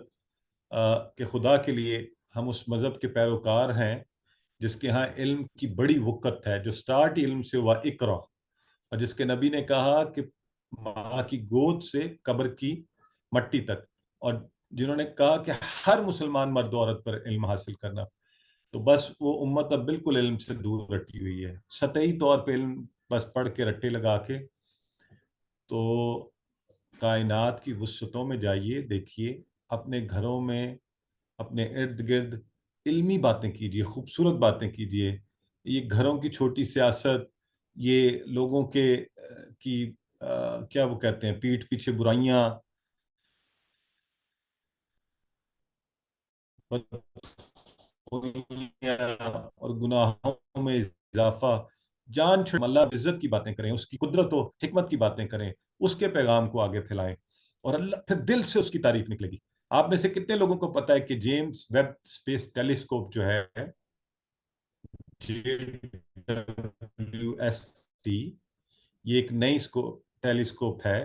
کہ خدا کے لیے ہم اس مذہب کے پیروکار ہیں جس کے ہاں علم کی بڑی وقت ہے، جو سٹارٹ علم سے ہوا اقرا، اور جس کے نبی نے کہا کہ ماں کی گود سے قبر کی مٹی تک، اور جنہوں نے کہا کہ ہر مسلمان مرد و عورت پر علم حاصل کرنا۔ تو بس وہ امت اب بالکل علم سے دور رٹی ہوئی ہے، سطحی طور پہ علم بس پڑھ کے رٹے لگا کے۔ تو کائنات کی وسعتوں میں جائیے، دیکھیے اپنے گھروں میں، اپنے ارد گرد علمی باتیں کیجیے، خوبصورت باتیں کیجیے. یہ گھروں کی چھوٹی سیاست، یہ لوگوں کے کی کیا وہ کہتے ہیں، پیٹھ پیچھے برائیاں، اور گناہوں میں اضافہ، جان چھوڑ اللہ عزت کی باتیں کریں، اس کی قدرت و حکمت کی باتیں کریں، اس کے پیغام کو آگے پھیلائیں، اور اللہ پھر دل سے اس کی تعریف نکلے گی. آپ میں سے کتنے لوگوں کو پتا ہے کہ جیمز ویب اسپیس ٹیلیسکوپ جو ہے، JWST، یہ ایک نئی ٹیلیسکوپ ہے،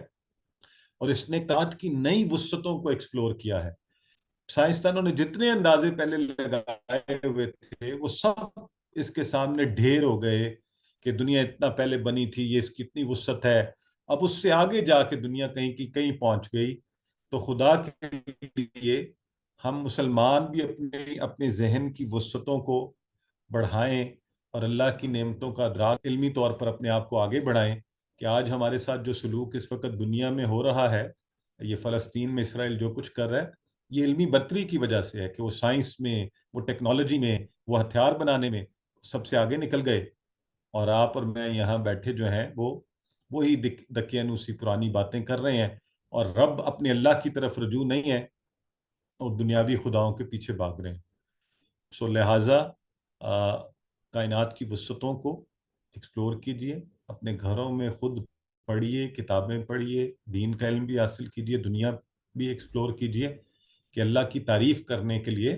اور اس نے کائنات کی نئی وسعتوں کو ایکسپلور کیا ہے. سائنسدانوں نے جتنے اندازے پہلے لگائے ہوئے تھے وہ سب اس کے سامنے ڈھیر ہو گئے کہ دنیا اتنا پہلے بنی تھی، یہ اس کی اتنی وسعت ہے. اب اس سے آگے جا کے دنیا کہیں کی کہیں پہنچ گئی. تو خدا کے لیے ہم مسلمان بھی اپنے اپنے ذہن کی وسعتوں کو بڑھائیں، اور اللہ کی نعمتوں کا ادراک علمی طور پر اپنے آپ کو آگے بڑھائیں. کہ آج ہمارے ساتھ جو سلوک اس وقت دنیا میں ہو رہا ہے، یہ فلسطین میں اسرائیل جو کچھ کر رہا ہے، یہ علمی برتری کی وجہ سے ہے کہ وہ سائنس میں، وہ ٹیکنالوجی میں، وہ ہتھیار بنانے میں سب سے آگے نکل گئے. اور آپ اور میں یہاں بیٹھے جو ہیں وہ وہی دکیانوسی پرانی باتیں کر رہے ہیں، اور رب اپنے اللہ کی طرف رجوع نہیں ہے، اور دنیاوی خداؤں کے پیچھے بھاگ رہے ہیں. سو لہٰذا کائنات کی وسعتوں کو ایکسپلور کیجئے، اپنے گھروں میں خود پڑھیے، کتابیں پڑھیے، دین کا علم بھی حاصل کیجئے، دنیا بھی ایکسپلور کیجئے کہ اللہ کی تعریف کرنے کے لیے.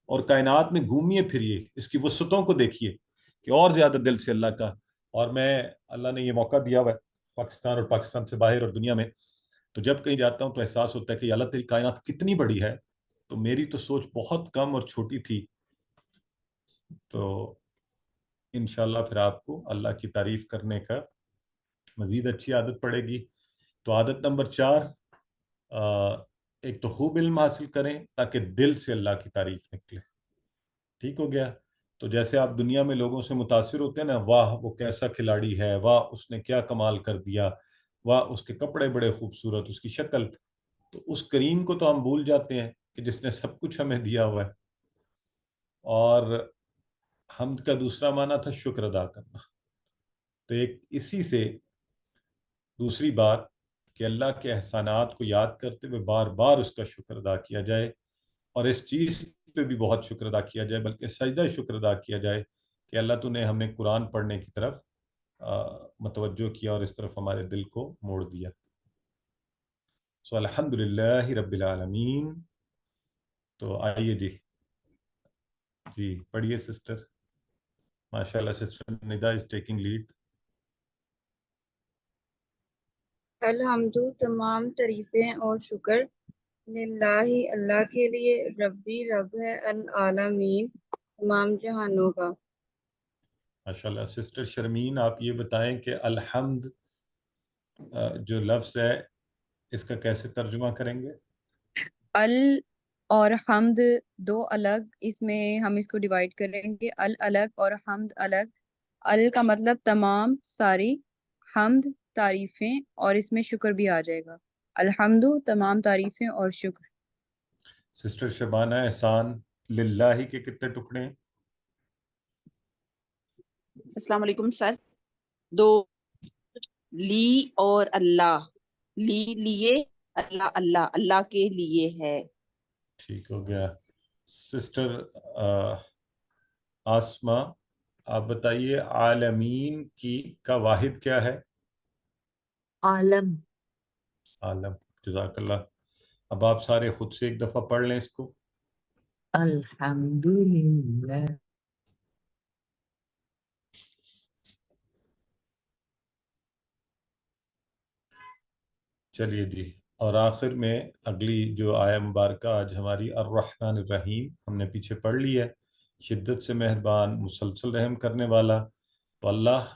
اور کائنات میں گھومیے پھریے، اس کی وسعتوں کو دیکھیے کہ اور زیادہ دل سے اللہ کا. اور میں، اللہ نے یہ موقع دیا ہوا ہے پاکستان اور پاکستان سے باہر اور دنیا میں، تو جب کہیں جاتا ہوں تو احساس ہوتا ہے کہ اللہ تیری کائنات کتنی بڑی ہے. تو میری تو سوچ بہت کم اور چھوٹی تھی. تو انشاءاللہ پھر آپ کو اللہ کی تعریف کرنے کا مزید اچھی عادت پڑے گی. تو عادت نمبر 4، ایک تو خوب علم حاصل کریں تاکہ دل سے اللہ کی تعریف نکلے. ٹھیک ہو گیا؟ تو جیسے آپ دنیا میں لوگوں سے متاثر ہوتے ہیں نا، واہ وہ کیسا کھلاڑی ہے، واہ اس نے کیا کمال کر دیا، واہ اس کے کپڑے بڑے خوبصورت، اس کی شکل. تو اس کریم کو تو ہم بھول جاتے ہیں کہ جس نے سب کچھ ہمیں دیا ہوا ہے. اور حمد کا دوسرا معنی تھا شکر ادا کرنا. تو ایک اسی سے دوسری بات کہ اللہ کے احسانات کو یاد کرتے ہوئے بار بار اس کا شکر ادا کیا جائے، اور اس چیز پہ بھی بہت شکر ادا کیا جائے، بلکہ سجدہ شکر ادا کیا جائے کہ اللہ تو نے ہمیں قرآن پڑھنے کی طرف متوجہ کیا اور اس طرف ہمارے دل کو موڑ دیا. سو الحمد للہ رب العالمین. تو آئیے جی پڑھیے سسٹر. ماشاء اللہ sister Nida is taking lead. الحمد، تمام تعریفیں اور شکر للہ اللہ کے لیے، ربی رب ہے، العالمین تمام جہانوں کا. ماشاء اللہ سسٹر شرمین، آپ یہ بتائیں کہ الحمد جو لفظ ہے اس کا کیسے ترجمہ کریں گے؟ ال اور حمد دو الگ، اس میں ہم اس کو ڈیوائڈ کریں گے، الگ اور حمد الگ. ال کا مطلب تمام ساری، حمد تعریفیں، اور اس میں شکر بھی آ جائے گا. الحمد تمام تعریفیں اور شکر. سسٹر شبانہ احسان، للہ کے کتنے ٹکڑے ہیں؟ السلام علیکم سر. دو، لی اور اللہ. لیے، اللہ اللہ اللہ کے لیے ہے. ٹھیک ہو گیا. سسٹر آسما، آپ بتائیے عالمین کا واحد کیا ہے؟ عالم. عالم. جزاک اللہ. اب آپ سارے خود سے ایک دفعہ پڑھ لیں اس کو. الحمدللہ. چلیے جی. اور آخر میں اگلی جو آیہ مبارکہ آج ہماری الرحمن الرحیم ہم نے پیچھے پڑھ لی ہے، شدت سے مہربان، مسلسل رحم کرنے والا. تو اللہ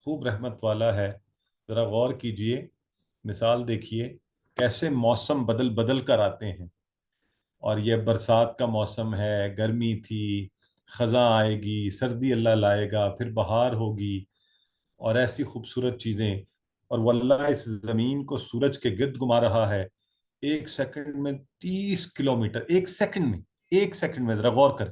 خوب رحمت والا ہے. ذرا غور کیجئے، مثال دیکھیے کیسے موسم بدل بدل کر آتے ہیں. اور یہ برسات کا موسم ہے، گرمی تھی، خزاں آئے گی، سردی اللہ لائے گا، پھر بہار ہوگی، اور ایسی خوبصورت چیزیں. اور واللہ اس زمین کو سورج کے گرد گھما رہا ہے، 1 سیکنڈ میں 30 کلومیٹر، 1 سیکنڈ میں ذرا غور کر.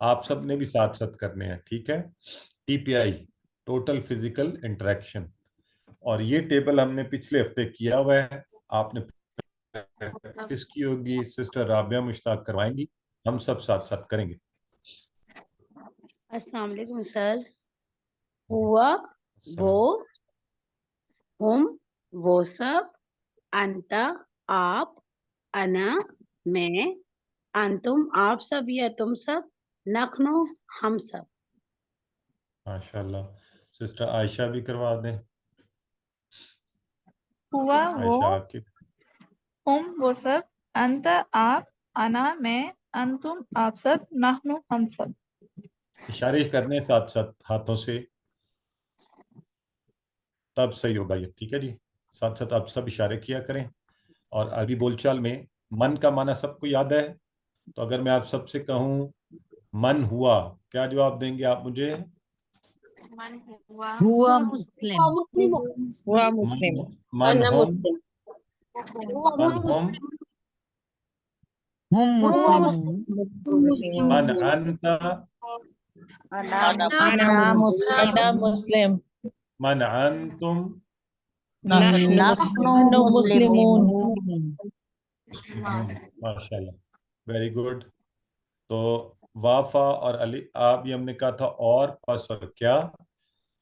آپ سب نے بھی ساتھ ساتھ کرنے ہیں, ٹھیک ہے. TPI, ٹوٹل فزیکل انٹریکشن, اور یہ ٹیبل ہم نے پچھلے ہفتے کیا ہوا ہے, آپ نے پریکٹس کی ہوگی, سسٹر رابعہ مشتاق کروائیں گی, ہم سب ساتھ ساتھ کریں گے. السلام علیکم سر. ہوا, وہ, ہم, وہ سب, انتا, آپ, انا, میں, انتم, آپ سب یا تم سب, نخنو, ہم سب. ماشاء اللہ. سسٹر عائشہ بھی کروا دیں. ہوا, وہ, عائشہ آپ کی. ہم, وہ سب, انت, آپ, انا, میں, انتم, آپ سب, نحنو, ہم سب. اشارے کرنے ساتھ ساتھ ہاتھوں سے, تب صحیح ہوگا یہ, ٹھیک ہے جی. ساتھ ساتھ آپ سب اشارے کیا کریں. اور عربی بول چال میں من کا معنی سب کو یاد ہے, تو اگر میں آپ سب سے کہوں من ہوا, کیا جواب دیں گے آپ مجھے؟ ہوا مسلم. ہوا مسلم. من انا ہم, مسلم. من ہم, ہم مسلمون. من انت, انا مسلم. من انتم, نحن مسلمون. ماشاء اللہ, ویری گڈ. تو وافا اور علی, آپ یہ ہم نے کہا تھا اور, پس اور کیا,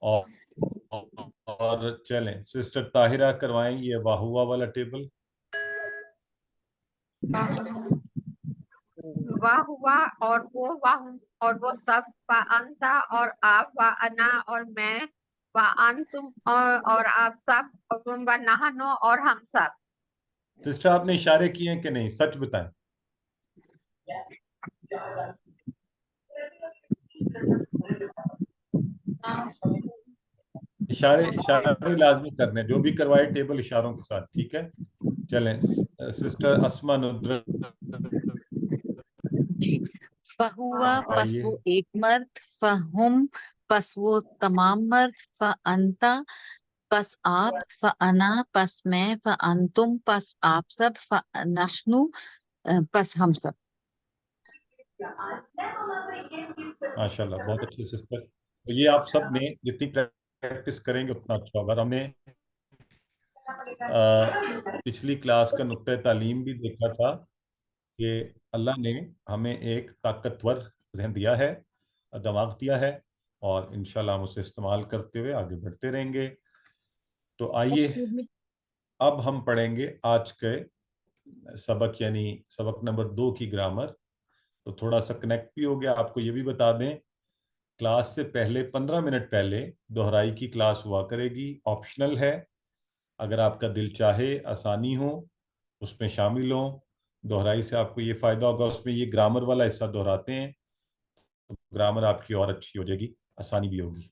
اور چلیں سسٹر طاہرہ کروائیں یہ واہوا والا ٹیبل. واہ ہوا اور وہ سب, وا انتا اور آپ, وا انا اور میں, وا انتم اور آپ سب, وا نحنو اور ہم سب. سسٹر آپ نے اشارے کیے ہیں کہ نہیں, سچ بتائیں. اشارے لازمی کرنے, جو بھی کروائے ٹیبل اشاروں کے ساتھ, ٹھیک ہے. چلیں سسٹر اسما ندرت جی. فہوا, پس آئیے. وہ ایک مرد, فہم, پس وہ تمام مرد, فانتا, پس آپ, فانا, پس میں, فانتم, پس آپ سب, فنحنو, پس ہم سب. ماشاء اللہ, بہت اچھی سسٹر. تو یہ آپ سب نے جتنی پریکٹس کریں گے اتنا اچھا ہوگا. ہم نے پچھلی کلاس کا نقطۂ تعلیم بھی دیکھا تھا کہ اللہ نے ہمیں ایک طاقتور ذہن دیا ہے, دماغ دیا ہے, اور انشاءاللہ ہم اسے استعمال کرتے ہوئے آگے بڑھتے رہیں گے. تو آئیے اب ہم پڑھیں گے آج کے سبق, یعنی سبق نمبر 2 کی گرامر. تو تھوڑا سا کنیکٹ بھی ہو گیا. آپ کو یہ بھی بتا دیں, کلاس سے پہلے 15 منٹ پہلے دہرائی کی کلاس ہوا کرے گی, آپشنل ہے. اگر آپ کا دل چاہے, آسانی ہو, اس میں شامل ہوں. دہرائی سے آپ کو یہ فائدہ ہوگا, اس میں یہ گرامر والا حصہ دہراتے ہیں تو گرامر آپ کی اور اچھی ہو جائے گی, آسانی بھی ہوگی.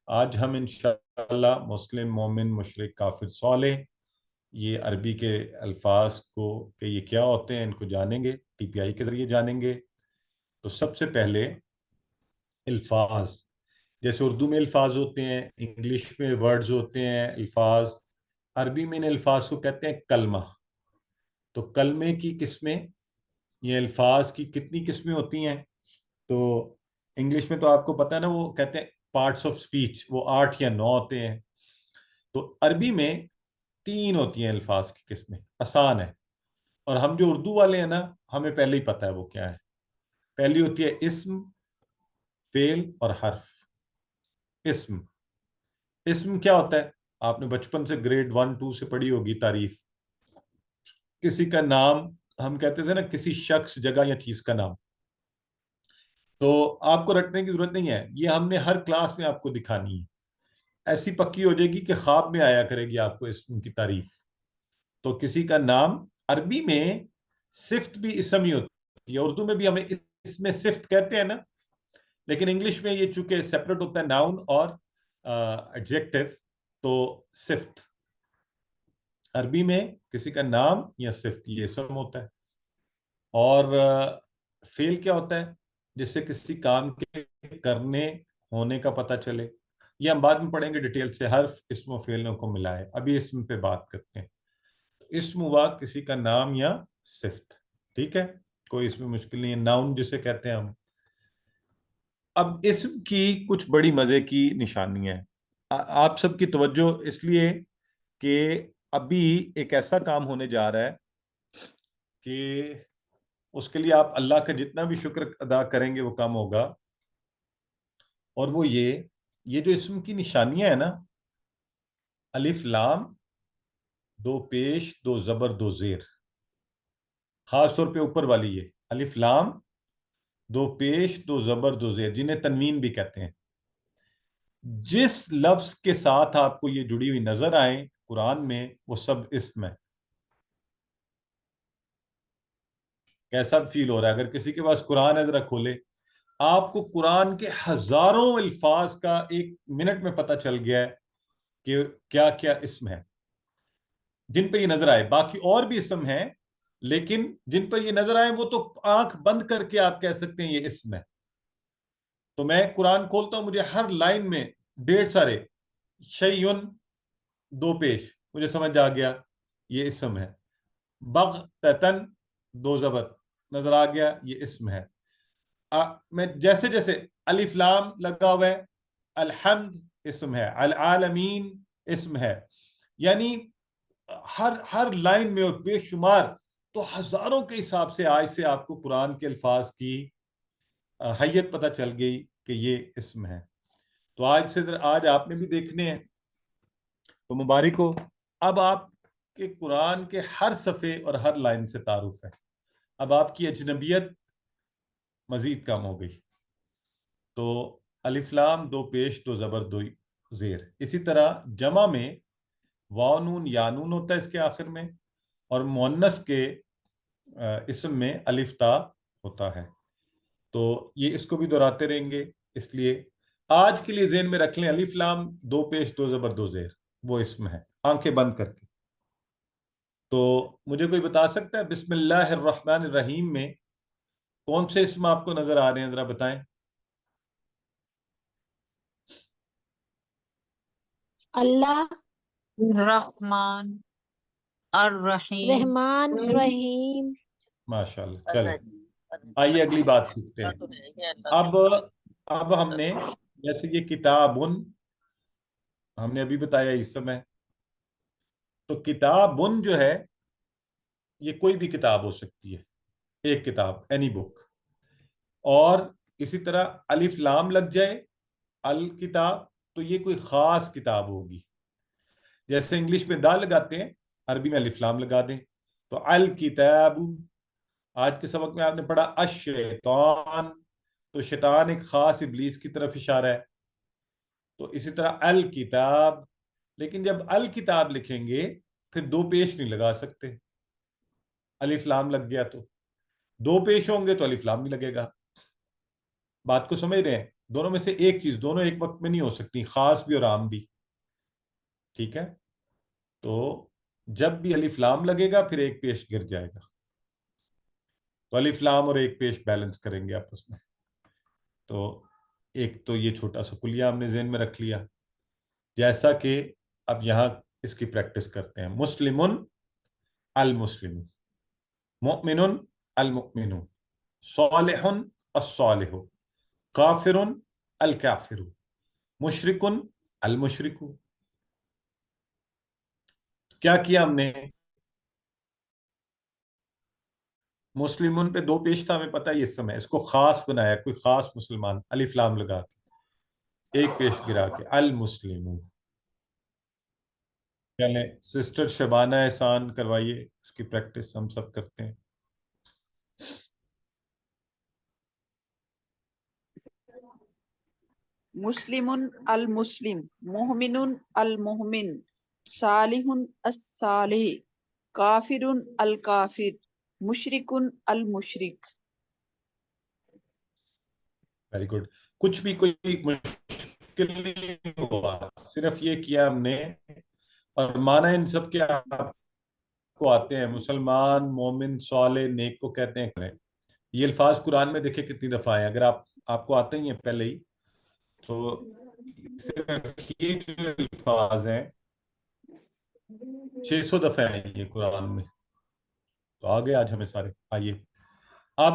آج ہم انشاءاللہ مسلم, مومن, مشرک, کافر, صالح, یہ عربی کے الفاظ کو کہ یہ کیا ہوتے ہیں ان کو جانیں گے, TPI کے ذریعے جانیں گے. تو سب سے پہلے الفاظ, جیسے اردو میں الفاظ ہوتے ہیں, انگلش میں ورڈز ہوتے ہیں, الفاظ, عربی میں ان الفاظ کو کہتے ہیں کلمہ. تو کلمے کی قسمیں, یہ الفاظ کی کتنی قسمیں ہوتی ہیں؟ تو انگلش میں تو آپ کو پتہ ہے نا, وہ کہتے ہیں پارٹس آف سپیچ, وہ 8 یا 9 ہوتے ہیں. تو عربی میں 3 ہوتی ہیں الفاظ کی قسمیں, آسان ہے. اور ہم جو اردو والے ہیں نا, ہمیں پہلے ہی پتہ ہے وہ کیا ہے. پہلی ہوتی ہے اسم, فعل اور حرف. اسم کیا ہوتا ہے؟ آپ نے بچپن سے گریڈ 1-2 سے پڑھی ہوگی تعریف. کسی کا نام, ہم کہتے تھے نا کسی شخص, جگہ یا چیز کا نام. تو آپ کو رٹنے کی ضرورت نہیں ہے, یہ ہم نے ہر کلاس میں آپ کو دکھانی ہے. ایسی پکی ہو جائے گی کہ خواب میں آیا کرے گی آپ کو اسم کی تعریف. تو کسی کا نام, عربی میں صفت بھی اسم ہی ہوتی ہے, اردو میں بھی ہمیں اس میں صفت کہتے ہیں نا, لیکن انگلش میں یہ چونکہ سیپریٹ ہوتا ہے ناؤن اور ایڈجیکٹو, تو صفت. عربی میں کسی کا نام یا صفت یہ اسم ہوتا ہے. اور فعل کیا ہوتا ہے؟ جس سے کسی کام کے کرنے ہونے کا پتہ چلے. یہ ہم بعد میں پڑھیں گے ڈیٹیل سے, حرف اسم و فعلوں کو ملا ہے. ابھی اسم پہ بات کرتے ہیں. اسم ہوا کسی کا نام یا صفت, ٹھیک ہے, کوئی اس میں مشکل نہیں ہے. ناؤن جسے کہتے ہیں ہم, اب اسم کی کچھ بڑی مزے کی نشانیاں ہیں. آپ سب کی توجہ اس لیے کہ ابھی ایک ایسا کام ہونے جا رہا ہے کہ اس کے لیے آپ اللہ کا جتنا بھی شکر ادا کریں گے وہ کم ہوگا. اور وہ یہ جو اسم کی نشانیاں ہیں نا، الف لام، دو پیش، دو زبر، دو زیر، خاص طور پہ اوپر والی یہ الف لام، دو پیش، دو زبر، دو زیر، جنہیں تنوین بھی کہتے ہیں. جس لفظ کے ساتھ آپ کو یہ جڑی ہوئی نظر آئیں قرآن میں وہ سب اسم ہے. کیسا فیل ہو رہا ہے اگر کسی کے پاس قرآن ہے؟ ذرا کھولے. آپ کو قرآن کے ہزاروں الفاظ کا ایک منٹ میں پتہ چل گیا ہے کہ کیا کیا اسم ہے جن پہ یہ نظر آئے. باقی اور بھی اسم ہیں لیکن جن پر یہ نظر آئے وہ تو آنکھ بند کر کے آپ کہہ سکتے ہیں یہ اسم ہے. تو میں قرآن کھولتا ہوں، مجھے ہر لائن میں ڈھیر سارے شیئن، دو پیش، مجھے سمجھ آ گیا یہ اسم ہے. بغتتن، دو زبر، نظر آ گیا یہ اسم ہے. میں جیسے جیسے الف لام لگا ہوا ہے، الحمد اسم ہے، العالمین اسم ہے. یعنی ہر لائن میں اور بے شمار، تو ہزاروں کے حساب سے آج سے آپ کو قرآن کے الفاظ کی حیت پتہ چل گئی کہ یہ اسم ہے. تو آج آپ نے بھی دیکھنے ہیں تو مبارک ہو. اب آپ کے قرآن کے ہر صفحے اور ہر لائن سے تعارف ہے. اب آپ کی اجنبیت مزید کم ہو گئی. تو الف لام، دو پیش، دو زبر، دو زیر. اسی طرح جمع میں واو نون یا نون ہوتا ہے اس کے آخر میں، اور مؤنث کے اسم میں الف تا ہوتا ہے. تو یہ اس کو بھی دہراتے رہیں گے. اس لیے آج کے لیے ذہن میں رکھ لیں الف لام، دو پیش، دو زبر، دو زیر، وہ اسم ہے آنکھیں بند کر کے. تو مجھے کوئی بتا سکتا ہے بسم اللہ الرحمن الرحیم میں کون سے اسم آپ کو نظر آ رہے ہیں؟ ذرا بتائیں. اللہ، رحمان، الرحیم، رحمان، رحیم. ماشاءاللہ. چلیں آئیے اگلی بات سیکھتے ہیں. اب ہم نے جیسے یہ کتابن ہم نے ابھی بتایا اسم ہے، تو کتابن جو ہے یہ کوئی بھی کتاب ہو سکتی ہے، ایک کتاب، اینی بک. اور اسی طرح الف لام لگ جائے الکتاب تو یہ کوئی خاص کتاب ہوگی. جیسے انگلش میں دا لگاتے ہیں، عربی میں الف لام لگا دیں تو الکتاب. آج کے سبق میں آپ نے پڑھا الشیطان، تو شیطان ایک خاص ابلیس کی طرف اشارہ ہے. تو اسی طرح الکتاب. لیکن جب الکتاب لکھیں گے پھر دو پیش نہیں لگا سکتے، الف لام لگ گیا تو. دو پیش ہوں گے تو الف لام نہیں لگے گا. بات کو سمجھ رہے ہیں؟ دونوں میں سے ایک چیز دونوں ایک وقت میں نہیں ہو سکتی، خاص بھی اور عام بھی. ٹھیک ہے؟ تو جب بھی الف لام لگے گا پھر ایک پیش گر جائے گا. تو الف لام اور ایک پیش بیلنس کریں گے آپس میں. تو ایک تو یہ چھوٹا سا کلیہ ہم نے ذہن میں رکھ لیا. جیسا کہ اب یہاں اس کی پریکٹس کرتے ہیں. مسلمن، المسلم، مؤمن، المؤمن، صالح، الصالح، کافر، الکافر، مشرک، المشرک. کیا کیا ہم نے؟ مسلمن پہ دو پیش تھا، ہمیں پتہ یہ اسم ہے، اس کو خاص بنایا، کوئی خاص مسلمان، الف لام لگا کے ایک پیش گرا کے المسلم. چلیں سسٹر شبانہ احسان کروائیے اس کی پریکٹس، ہم سب کرتے ہیں. مسلم المسلم، مومن المومن، صالح الصالح، کافر الکافر، مشرک المشرک. Very good. کچھ بھی کوئی مشکل نہیں ہوا، صرف یہ کیا ہم نے. اور معنی ان سب کے آپ کو آتے ہیں. مسلمان، مومن، صالح، نیک کو کہتے ہیں. یہ الفاظ قرآن میں دیکھیں کتنی دفعہ ہیں. اگر آپ کو آتے ہی ہیں پہلے ہی، تو صرف یہ جو الفاظ ہیں 600 دفعہ ہیں یہ قرآن میں. تو آگے آج ہمیں سارے. آئیے اب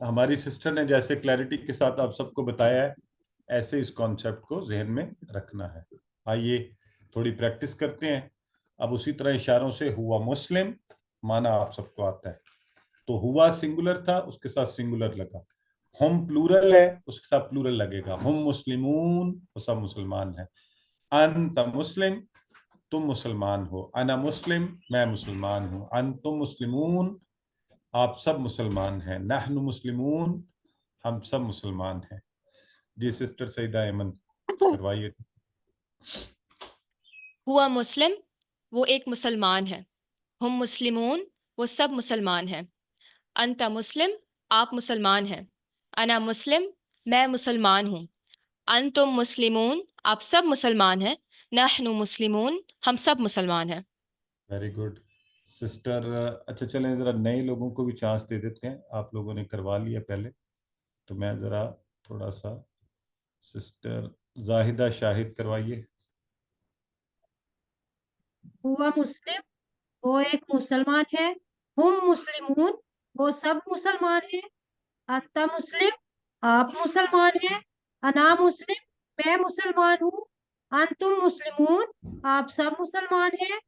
ہماری سسٹر نے جیسے کلیئرٹی کے ساتھ آپ سب کو بتایا ہے ایسے اس کانسیپٹ کو ذہن میں رکھنا ہے. آئیے تھوڑی پریکٹس کرتے ہیں. اب اسی طرح اشاروں سے ہوا مسلم معنی آپ سب کو آتا ہے. تو ہوا سنگولر تھا اس کے ساتھ سنگولر لگا. ہم پلورل ہے اس کے ساتھ پلورل لگے گا. ہم مسلمون وہ سب مسلمان ہیں. انت مسلم تم مسلمان ہو. انا مسلم میں مسلمان ہوں. انتم مسلمون آپ سب مسلمان ہیں. نحن مسلمون ہم سب مسلمان ہیں. جی سسٹر سیدہ ایمن کروائیے. ہوا مسلم وہ ایک مسلمان ہے. ہم مسلمون وہ سب مسلمان ہیں. انت مسلم آپ مسلمان ہیں. انا مسلم میں مسلمان ہوں. انتم مسلمون آپ سب مسلمان ہیں. نحن مسلمون ہم سب مسلمان ہیں. Very good sister. اچھا چلیں ذرا نئے لوگوں کو بھی چانس دے دیتے ہیں. آپ لوگوں نے کروا لیا پہلے تو میں ذرا تھوڑا سا. سسٹر زاہدہ شاہد کروائیے. ہوا مسلم وہ ایک مسلمان ہے. ہم مسلمون وہ سب مسلمان ہیں. انت مسلم آپ مسلمان ہیں. انا مسلم میں مسلمان ہوں. انتم مسلمون آپ سب مسلمان ہیں.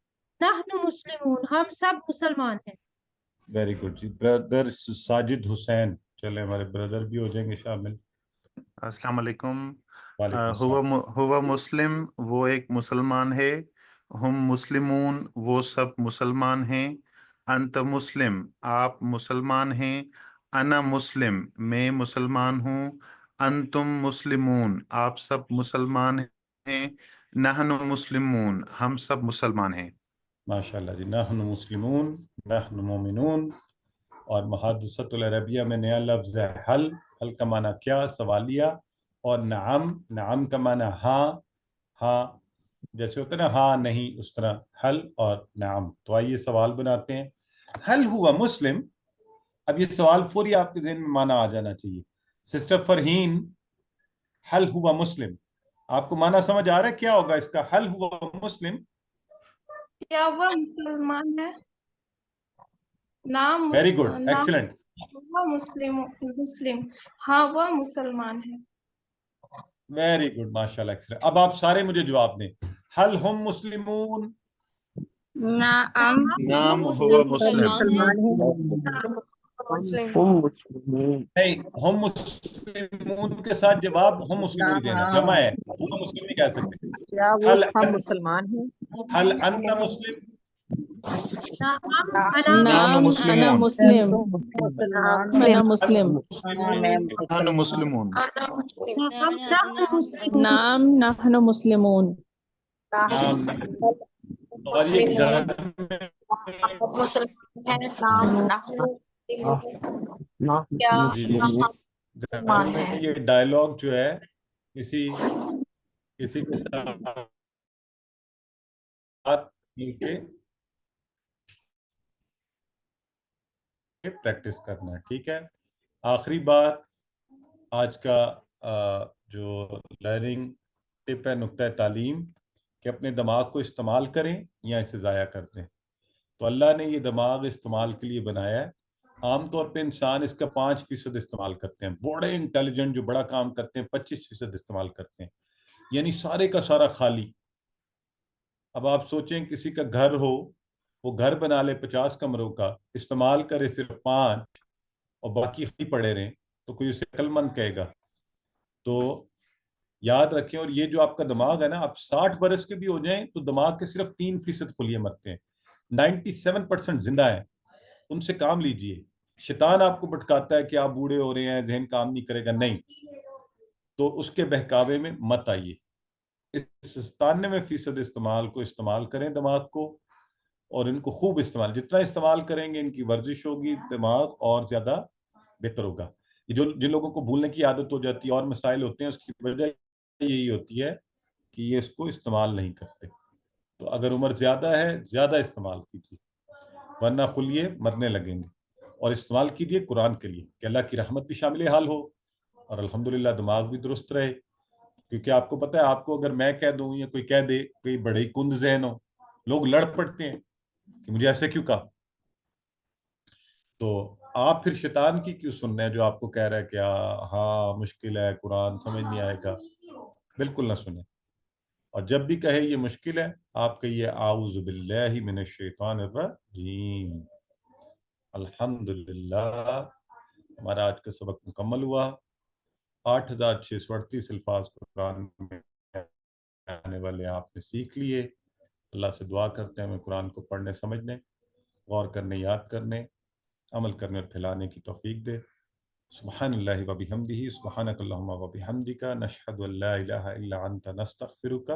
نحن مسلمون ہم سب مسلمان ہیں. ویری گڈ جی. بردر ساجد حسین چلے ہمارے بردر بھی ہو جائیں گے شامل. السلام علیکم. وعلیکم السلام. ہوا مسلم وہ ایک مسلمان ہے. ہم مسلمون وہ سب مسلمان ہیں. انت مسلم آپ مسلمان ہیں. انا مسلم میں مسلمان ہوں. انتم مسلمون آپ سب مسلمان ہیں. نحن مسلمون ہم سب مسلمان ہیں. ماشاءاللہ جی. نحن مسلمون نحن مومنون. اور محادثۃ العربیہ میں نیا لفظ ہے حل. حل کا معنی کیا سوالیہ. اور نعم نعم کا معنی ہاں. ہاں جیسے ہوتا ہے نا ہاں نہیں اس طرح حل اور نعم. تو آئیے سوال بناتے ہیں. حل ہوا مسلم. اب یہ سوال فوری آپ کے ذہن میں معنی آ جانا چاہیے. سسٹر فرہین حل ہوا مسلم آپ کو معنی سمجھ آ رہا ہے کیا ہوگا اس کا؟ حل ہوا مسلم کیا وہ مسلمان ہے؟ نام ویری گڈ نام ایکسلنٹ. وہ مسلم ہاں وہ مسلمان ہے. ویری گڈ ماشاءاللہ ایکسلنٹ. اب آپ سارے مجھے جواب دیں. حل ہم مسلمون. نعم نام وہ ہوا سب مسلم. نہیں ہم مسلمون کے ساتھ جواب ہم مسلمون ہی دینا. جمع ہے ہم مسلم نہیں کہہ سکتے. کیا وہ حل ہم مسلمان ہیں؟ حل انت مسلم. نحن مسلمون. انا مسلم نحن مسلمون. نعم نحن مسلمون. اور یہ گھر جی گھر میں یہ ڈائلاگ جو ہے کسی کے ساتھ مل کے پریکٹس کرنا ہے. ٹھیک ہے. آخری بات آج کا جو لرننگ ٹپ ہے نقطہ تعلیم کہ اپنے دماغ کو استعمال کریں یا اسے ضائع کر دیں. تو اللہ نے یہ دماغ استعمال کے لیے بنایا ہے. عام طور پہ انسان اس کا 5% استعمال کرتے ہیں. بڑے انٹیلیجنٹ جو بڑا کام کرتے ہیں 25% استعمال کرتے ہیں. یعنی سارے کا سارا خالی. اب آپ سوچیں کسی کا گھر ہو وہ گھر بنا لے 50 کمروں کا استعمال کرے صرف 5 اور باقی خالی پڑے رہیں تو کوئی اسے عقل مند کہے گا؟ تو یاد رکھیں. اور یہ جو آپ کا دماغ ہے نا آپ 60 برس کے بھی ہو جائیں تو دماغ کے صرف 3% خلیے مرتے ہیں. 97% زندہ ہیں. ان سے کام لیجئے. شیطان آپ کو بھٹکاتا ہے کہ آپ بوڑھے ہو رہے ہیں ذہن کام نہیں کرے گا. نہیں تو اس کے بہکاوے میں مت آئیے. اس 97% استعمال کو استعمال کریں دماغ کو اور ان کو خوب استعمال. جتنا استعمال کریں گے ان کی ورزش ہوگی دماغ اور زیادہ بہتر ہوگا. جن لوگوں کو بھولنے کی عادت ہو جاتی ہے اور مسائل ہوتے ہیں اس کی وجہ یہی ہوتی ہے کہ یہ اس کو استعمال نہیں کرتے. تو اگر عمر زیادہ ہے زیادہ استعمال کیجیے ورنہ خلیے مرنے لگیں گے. اور استعمال کیجیے قرآن کے لیے کہ اللہ کی رحمت بھی شامل حال ہو اور الحمدللہ دماغ بھی درست رہے. کیونکہ آپ کو پتہ ہے آپ کو اگر میں کہہ دوں یا کوئی کہہ دے کوئی بڑے ہی کند ذہن ہو لوگ لڑ پڑتے ہیں کہ مجھے ایسے کیوں کہا. تو آپ پھر شیطان کی کیوں سن رہے ہیں جو آپ کو کہہ رہا ہے کہ ہاں مشکل ہے، قرآن سمجھ نہیں آئے گا؟ بالکل نہ سنیں، اور جب بھی کہے یہ مشکل ہے آپ کہیے اعوذ باللہ من الشیطان الرجیم۔ الحمدللہ ہمارا آج کا سبق مکمل ہوا۔ 8638 الفاظ قرآن میں آنے والے آپ نے سیکھ لیے۔ اللہ سے دعا کرتے ہیں ہمیں قرآن کو پڑھنے، سمجھنے، غور کرنے، یاد کرنے، عمل کرنے اور پھیلانے کی توفیق دے۔ سبحان اللہ و بحمدہ، سبحانک اللہم و بحمدک، نشہد ان لا الہ الا انت، نستغفرک